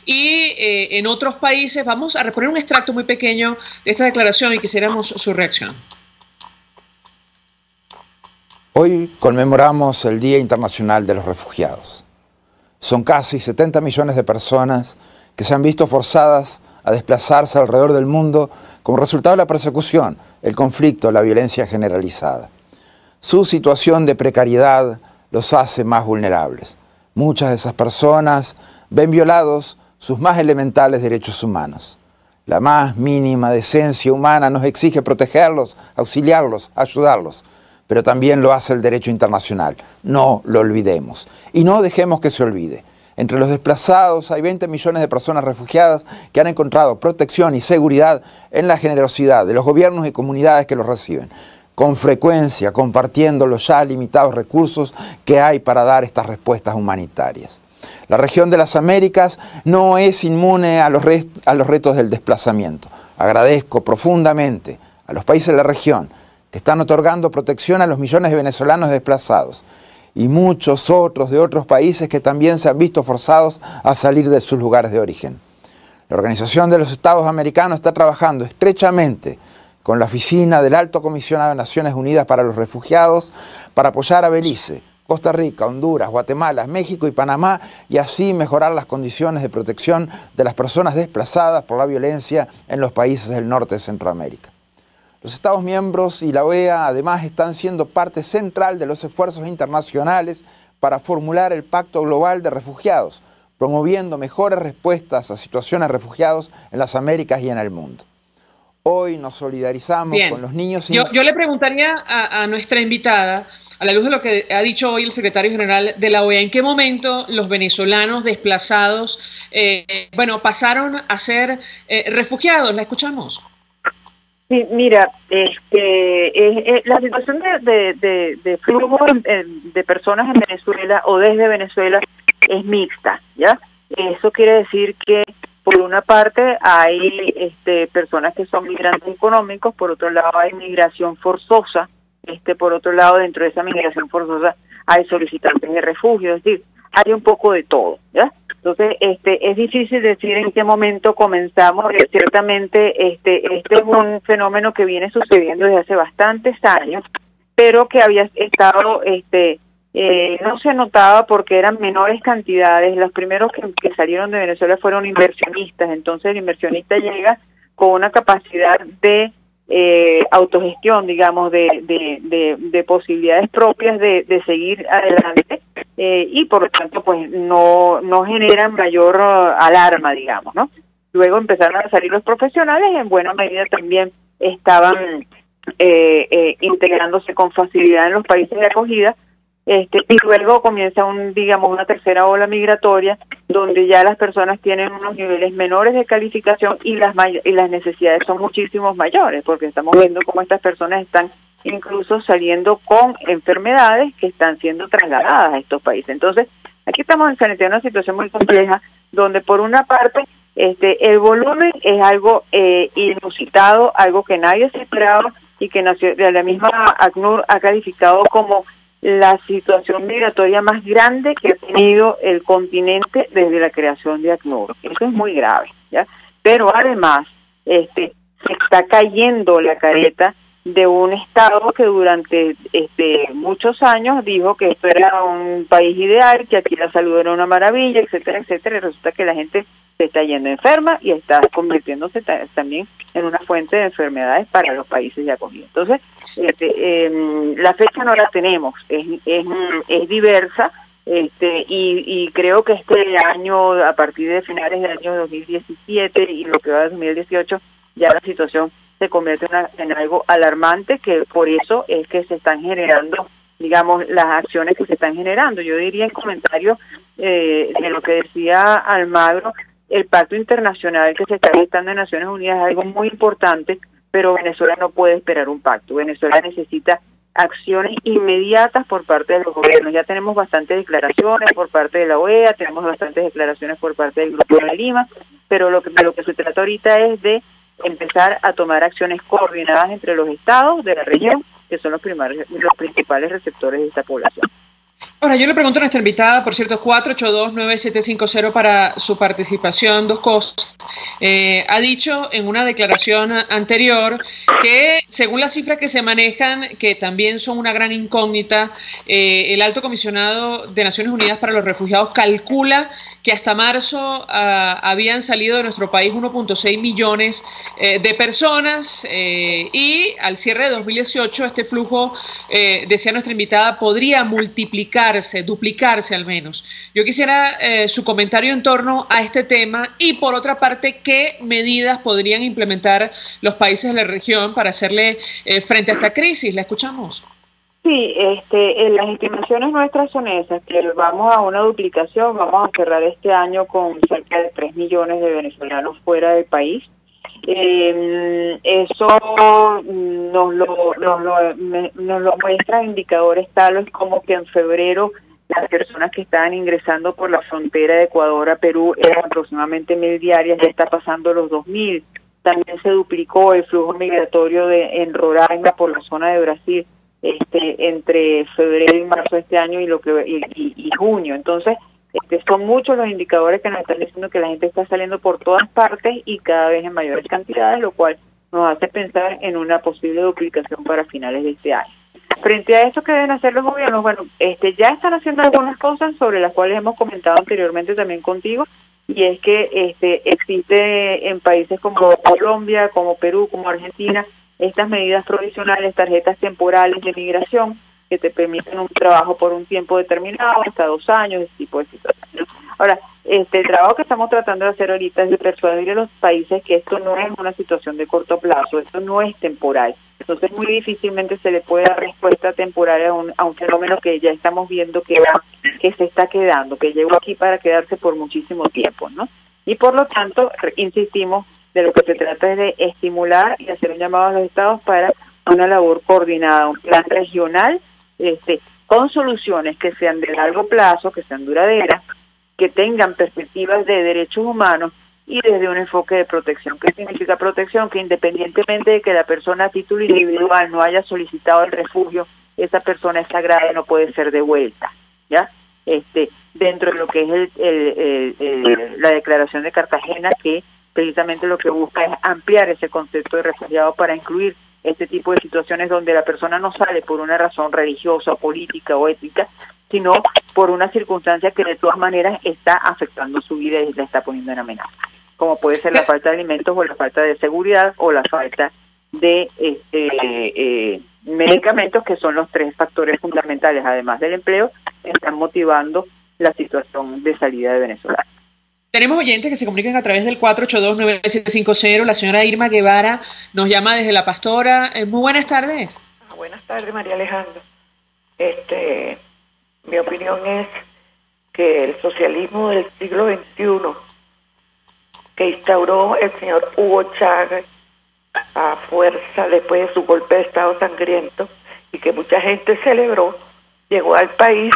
y en otros países. Vamos a reponer un extracto muy pequeño de esta declaración y quisiéramos su reacción. Hoy conmemoramos el Día Internacional de los Refugiados. Son casi 70 millones de personas que se han visto forzadas a desplazarse alrededor del mundo como resultado de la persecución, el conflicto, la violencia generalizada. Su situación de precariedad los hace más vulnerables. Muchas de esas personas ven violados sus más elementales derechos humanos. La más mínima decencia humana nos exige protegerlos, auxiliarlos, ayudarlos. Pero también lo hace el derecho internacional. No lo olvidemos. Y no dejemos que se olvide. Entre los desplazados hay 20 millones de personas refugiadas que han encontrado protección y seguridad en la generosidad de los gobiernos y comunidades que los reciben. con frecuencia compartiendo los ya limitados recursos que hay para dar estas respuestas humanitarias. La región de las Américas no es inmune a los retos del desplazamiento. Agradezco profundamente a los países de la región que están otorgando protección a los millones de venezolanos desplazados y muchos otros de otros países que también se han visto forzados a salir de sus lugares de origen. La Organización de los Estados Americanos está trabajando estrechamente con la Oficina del Alto Comisionado de Naciones Unidas para los Refugiados para apoyar a Belice, Costa Rica, Honduras, Guatemala, México y Panamá y así mejorar las condiciones de protección de las personas desplazadas por la violencia en los países del norte de Centroamérica. Los Estados miembros y la OEA además están siendo parte central de los esfuerzos internacionales para formular el Pacto Global de Refugiados, promoviendo mejores respuestas a situaciones de refugiados en las Américas y en el mundo. Hoy nos solidarizamos con los niños. Yo le preguntaría a nuestra invitada, a la luz de lo que ha dicho hoy el secretario general de la OEA, ¿en qué momento los venezolanos desplazados pasaron a ser refugiados? ¿La escuchamos? Sí, mira, la situación de flujo de personas en Venezuela o desde Venezuela es mixta, ¿ya? Eso quiere decir que por una parte hay personas que son migrantes económicos, por otro lado hay migración forzosa, por otro lado dentro de esa migración forzosa hay solicitantes de refugio, es decir, hay un poco de todo, ¿ya? Entonces, es difícil decir en qué momento comenzamos. Ciertamente, este es un fenómeno que viene sucediendo desde hace bastantes años, pero que había estado, no se notaba porque eran menores cantidades. Los primeros que salieron de Venezuela fueron inversionistas. Entonces, el inversionista llega con una capacidad de autogestión, digamos, de posibilidades propias de seguir adelante. Y por lo tanto pues no generan mayor alarma, digamos, ¿no? Luego empezaron a salir los profesionales y en buena medida también estaban integrándose con facilidad en los países de acogida, y luego comienza una tercera ola migratoria donde ya las personas tienen unos niveles menores de calificación y las necesidades son muchísimo mayores, porque estamos viendo cómo estas personas están incluso saliendo con enfermedades que están siendo trasladadas a estos países. Entonces, aquí estamos enfrente a una situación muy compleja, donde por una parte el volumen es algo inusitado, algo que nadie se esperaba y que la misma ACNUR ha calificado como la situación migratoria más grande que ha tenido el continente desde la creación de ACNUR. Eso es muy grave, ¿ya? Pero además, se está cayendo la careta de un Estado que durante muchos años dijo que esto era un país ideal, que aquí la salud era una maravilla, etcétera, etcétera, y resulta que la gente se está yendo enferma y está convirtiéndose también en una fuente de enfermedades para los países de acogida. Entonces, la fecha no la tenemos, es diversa, y creo que este año, a partir de finales del año 2017 y lo que va de 2018, ya la situación se convierte en algo alarmante, que por eso es que se están generando, digamos, las acciones que se están generando. Yo diría en comentario de lo que decía Almagro, el pacto internacional que se está gestando en Naciones Unidas es algo muy importante, pero Venezuela no puede esperar un pacto. Venezuela necesita acciones inmediatas por parte de los gobiernos. Ya tenemos bastantes declaraciones por parte de la OEA, tenemos bastantes declaraciones por parte del Grupo de Lima, pero de lo que se trata ahorita es de empezar a tomar acciones coordinadas entre los estados de la región, que son los principales receptores de esta población. Ahora, yo le pregunto a nuestra invitada, por cierto, 482-9750 para su participación, dos cosas. Ha dicho en una declaración anterior que, según las cifras que se manejan, que también son una gran incógnita, el Alto Comisionado de Naciones Unidas para los Refugiados calcula que hasta marzo habían salido de nuestro país 1.6 millones de personas y al cierre de 2018 este flujo, decía nuestra invitada, podría duplicarse al menos. Yo quisiera su comentario en torno a este tema y, por otra parte, qué medidas podrían implementar los países de la región para hacerle frente a esta crisis. ¿La escuchamos? Sí, las estimaciones nuestras son esas, que vamos a una duplicación, vamos a cerrar este año con cerca de 3 millones de venezolanos fuera del país. Eso nos lo muestran indicadores tales como que en febrero las personas que estaban ingresando por la frontera de Ecuador a Perú eran aproximadamente 1.000 diarias, ya está pasando los 2.000. También se duplicó el flujo migratorio en Roraima por la zona de Brasil entre febrero y marzo de este año y junio. Entonces, son muchos los indicadores que nos están diciendo que la gente está saliendo por todas partes y cada vez en mayores cantidades, lo cual nos hace pensar en una posible duplicación para finales de este año. Frente a esto que deben hacer los gobiernos, bueno, ya están haciendo algunas cosas sobre las cuales hemos comentado anteriormente también contigo, y es que existe en países como Colombia, como Perú, como Argentina, estas medidas provisionales, tarjetas temporales de migración, que te permiten un trabajo por un tiempo determinado, hasta 2 años, ese tipo de situaciones. Ahora, el trabajo que estamos tratando de hacer ahorita es de persuadir a los países que esto no es una situación de corto plazo, esto no es temporal. Entonces, muy difícilmente se le puede dar respuesta temporal a un fenómeno que ya estamos viendo que se está quedando, que llegó aquí para quedarse por muchísimo tiempo, ¿no? Y por lo tanto, insistimos, de lo que se trata es de estimular y hacer un llamado a los estados para una labor coordinada, un plan regional, con soluciones que sean de largo plazo, que sean duraderas, que tengan perspectivas de derechos humanos y desde un enfoque de protección. ¿Qué significa protección? Que independientemente de que la persona a título individual no haya solicitado el refugio, esa persona es sagrada y no puede ser devuelta, ¿ya? Dentro de lo que es la Declaración de Cartagena, que precisamente lo que busca es ampliar ese concepto de refugiado para incluir este tipo de situaciones donde la persona no sale por una razón religiosa, política o ética, sino por una circunstancia que de todas maneras está afectando su vida y la está poniendo en amenaza, como puede ser la falta de alimentos o la falta de seguridad o la falta de medicamentos, que son los 3 factores fundamentales, además del empleo, que están motivando la situación de salida de Venezuela. Tenemos oyentes que se comunican a través del 482-9750. La señora Irma Guevara nos llama desde La Pastora. Muy buenas tardes. Buenas tardes, María Alejandra. Mi opinión es que el socialismo del siglo XXI, que instauró el señor Hugo Chávez a fuerza después de su golpe de Estado sangriento y que mucha gente celebró, llegó al país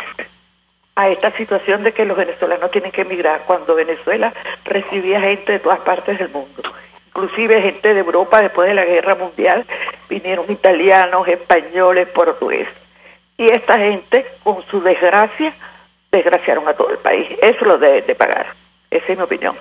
a esta situación de que los venezolanos tienen que emigrar, cuando Venezuela recibía gente de todas partes del mundo, inclusive gente de Europa. Después de la Guerra Mundial vinieron italianos, españoles, portugueses, y esta gente con su desgracia desgraciaron a todo el país. Eso lo deben de pagar. Esa es mi opinión.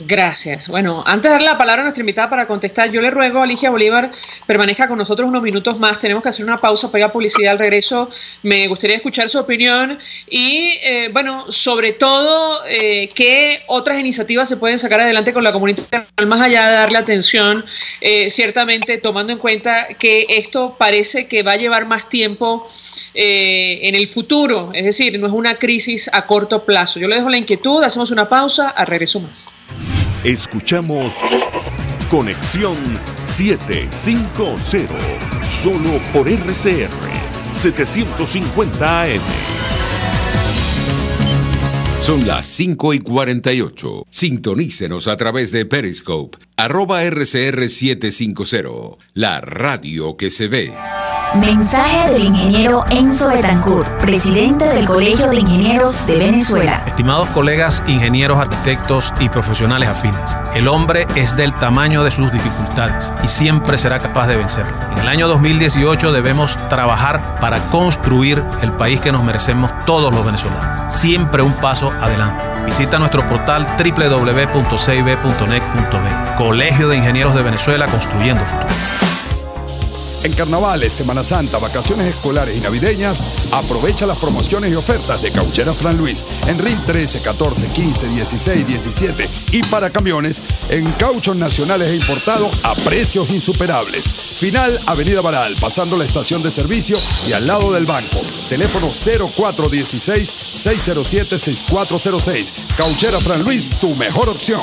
Gracias. Bueno, antes de darle la palabra a nuestra invitada para contestar, yo le ruego a Ligia Bolívar permanezca con nosotros unos minutos más. Tenemos que hacer una pausa para ir a publicidad. Al regreso me gustaría escuchar su opinión y, sobre todo, qué otras iniciativas se pueden sacar adelante con la comunidad internacional, más allá de darle atención, ciertamente tomando en cuenta que esto parece que va a llevar más tiempo en el futuro, es decir, no es una crisis a corto plazo. Yo le dejo la inquietud, hacemos una pausa, al regreso más. Escuchamos Conexión 750, solo por RCR 750 AM. Son las 5:48. Sintonícenos a través de Periscope, @RCR750, la radio que se ve. Mensaje del ingeniero Enzo Betancourt, presidente del Colegio de Ingenieros de Venezuela. Estimados colegas, ingenieros, arquitectos y profesionales afines, el hombre es del tamaño de sus dificultades y siempre será capaz de vencerlo. En el año 2018 debemos trabajar para construir el país que nos merecemos todos los venezolanos. Siempre un paso adelante. Visita nuestro portal www.cib.net.be. Colegio de Ingenieros de Venezuela, construyendo futuro. En carnavales, Semana Santa, vacaciones escolares y navideñas, aprovecha las promociones y ofertas de Cauchera Fran Luis en RIN 13, 14, 15, 16, 17 y para camiones en cauchos nacionales e importados a precios insuperables. Final Avenida Baral, pasando la estación de servicio y al lado del banco. Teléfono 0416-607-6406. Cauchera Fran Luis, tu mejor opción.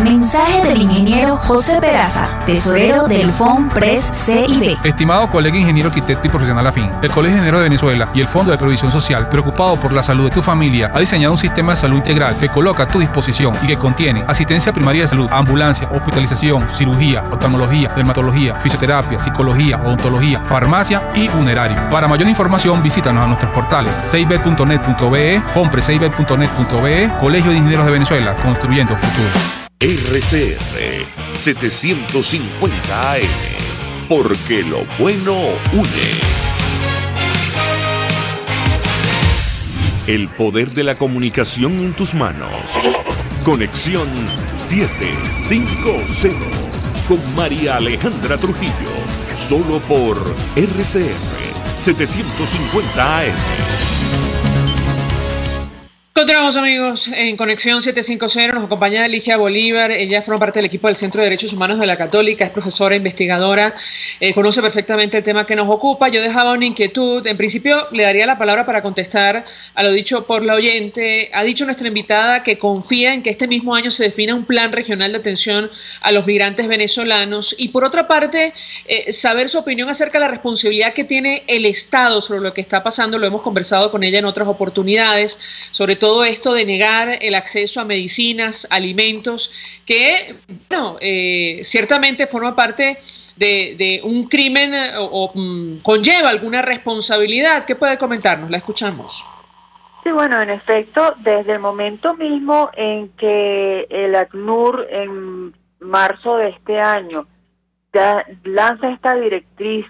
Mensaje del ingeniero José Peraza, tesorero del FONPRES CIB. Estimado colega ingeniero, arquitecto y profesional afín, el Colegio de Ingenieros de Venezuela y el Fondo de Previsión Social, preocupado por la salud de tu familia, ha diseñado un sistema de salud integral que coloca a tu disposición y que contiene asistencia primaria de salud, ambulancia, hospitalización, cirugía, oftalmología, dermatología, fisioterapia, psicología, odontología, farmacia y funerario. Para mayor información, visítanos a nuestros portales cib.net.be, fonprescib.net.be, Colegio de Ingenieros de Venezuela, construyendo futuro. RCR 750 AM, porque lo bueno une. El poder de la comunicación en tus manos. Conexión 750 con María Alejandra Trujillo, solo por RCR 750 AM. Continuamos, amigos, en Conexión 750. Nos acompaña Ligia Bolívar. Ella forma parte del equipo del Centro de Derechos Humanos de la Católica, es profesora, investigadora, conoce perfectamente el tema que nos ocupa. Yo dejaba una inquietud. En principio, le daría la palabra para contestar a lo dicho por la oyente. Ha dicho nuestra invitada que confía en que este mismo año se defina un plan regional de atención a los migrantes venezolanos. Y por otra parte, saber su opinión acerca de la responsabilidad que tiene el Estado sobre lo que está pasando. Lo hemos conversado con ella en otras oportunidades, sobre todo esto de negar el acceso a medicinas, alimentos, que bueno, ciertamente forma parte de un crimen o conlleva alguna responsabilidad. ¿Qué puede comentarnos? La escuchamos. Sí, bueno, en efecto, desde el momento mismo en que el ACNUR en marzo de este año ya lanza esta directriz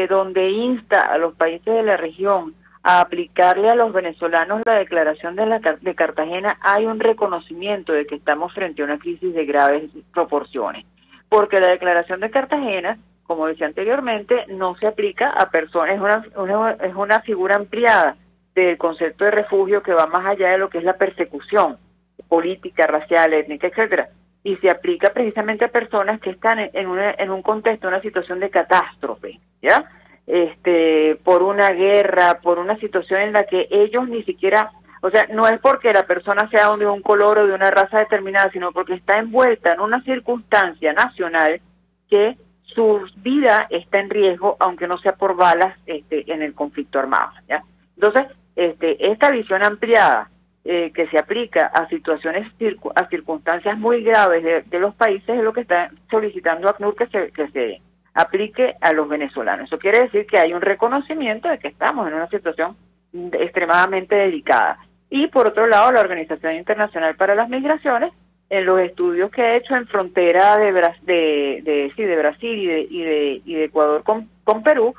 donde insta a los países de la región a aplicarle a los venezolanos la declaración de Cartagena, hay un reconocimiento de que estamos frente a una crisis de graves proporciones, porque la declaración de Cartagena, como decía anteriormente, no se aplica a personas, es una figura ampliada del concepto de refugio que va más allá de lo que es la persecución política, racial, étnica, etcétera, y se aplica precisamente a personas que están en un contexto, una situación de catástrofe, ¿ya? Por una guerra, por una situación en la que ellos ni siquiera, o sea, no es porque la persona sea de un color o de una raza determinada, sino porque está envuelta en una circunstancia nacional que su vida está en riesgo, aunque no sea por balas en el conflicto armado, ¿ya? Entonces, esta visión ampliada que se aplica a situaciones, a circunstancias muy graves de los países es lo que está solicitando ACNUR que se aplique a los venezolanos. Eso quiere decir que hay un reconocimiento de que estamos en una situación extremadamente delicada. Y por otro lado, la Organización Internacional para las Migraciones, en los estudios que ha hecho en frontera de Brasil y de Ecuador con Perú,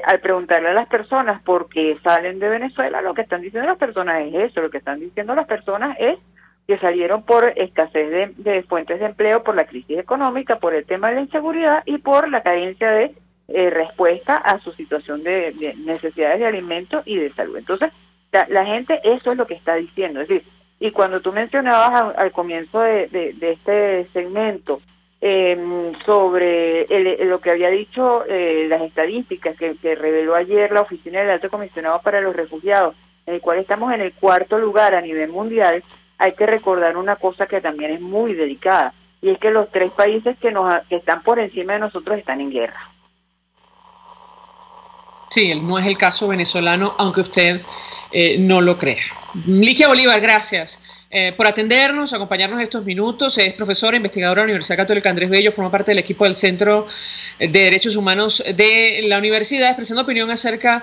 al preguntarle a las personas por qué salen de Venezuela, lo que están diciendo las personas es eso, lo que están diciendo las personas es que salieron por escasez de fuentes de empleo, por la crisis económica, por el tema de la inseguridad y por la carencia de respuesta a su situación de necesidades de alimento y de salud. Entonces, la gente eso es lo que está diciendo. Es decir, y cuando tú mencionabas al comienzo de este segmento sobre lo que había dicho las estadísticas que reveló ayer la Oficina del Alto Comisionado para los Refugiados, en el cual estamos en el 4º lugar a nivel mundial, hay que recordar una cosa que también es muy delicada, y es que los 3 países que están por encima de nosotros están en guerra. Sí, no es el caso venezolano, aunque usted no lo crea. Ligia Bolívar, gracias por atendernos, acompañarnos estos minutos. Es profesora, investigadora de la Universidad Católica Andrés Bello, forma parte del equipo del Centro de Derechos Humanos de la universidad, expresando opinión acerca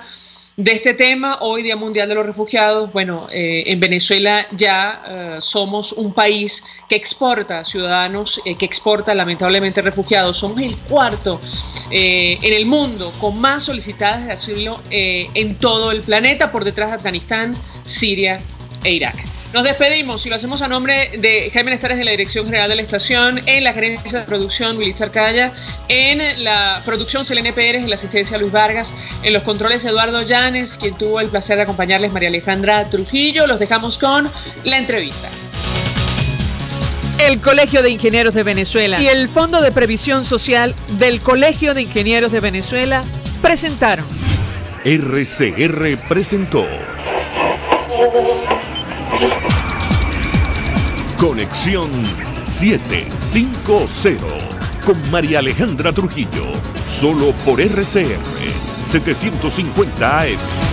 de este tema. Hoy, Día Mundial de los Refugiados. Bueno, en Venezuela ya somos un país que exporta ciudadanos, que exporta lamentablemente refugiados. Somos el 4º en el mundo con más solicitadas de asilo en todo el planeta, por detrás de Afganistán, Siria e Irak. Nos despedimos y lo hacemos a nombre de Jaime Nestares de la Dirección General de la Estación, en la gerencia de producción Wilitza Arcaya, en la producción Selene Pérez, en la asistencia Luis Vargas, en los controles Eduardo Llanes, quien tuvo el placer de acompañarles, María Alejandra Trujillo. Los dejamos con la entrevista. El Colegio de Ingenieros de Venezuela y el Fondo de Previsión Social del Colegio de Ingenieros de Venezuela presentaron. RCR presentó Conexión 750. Con María Alejandra Trujillo. Solo por RCR 750 AM.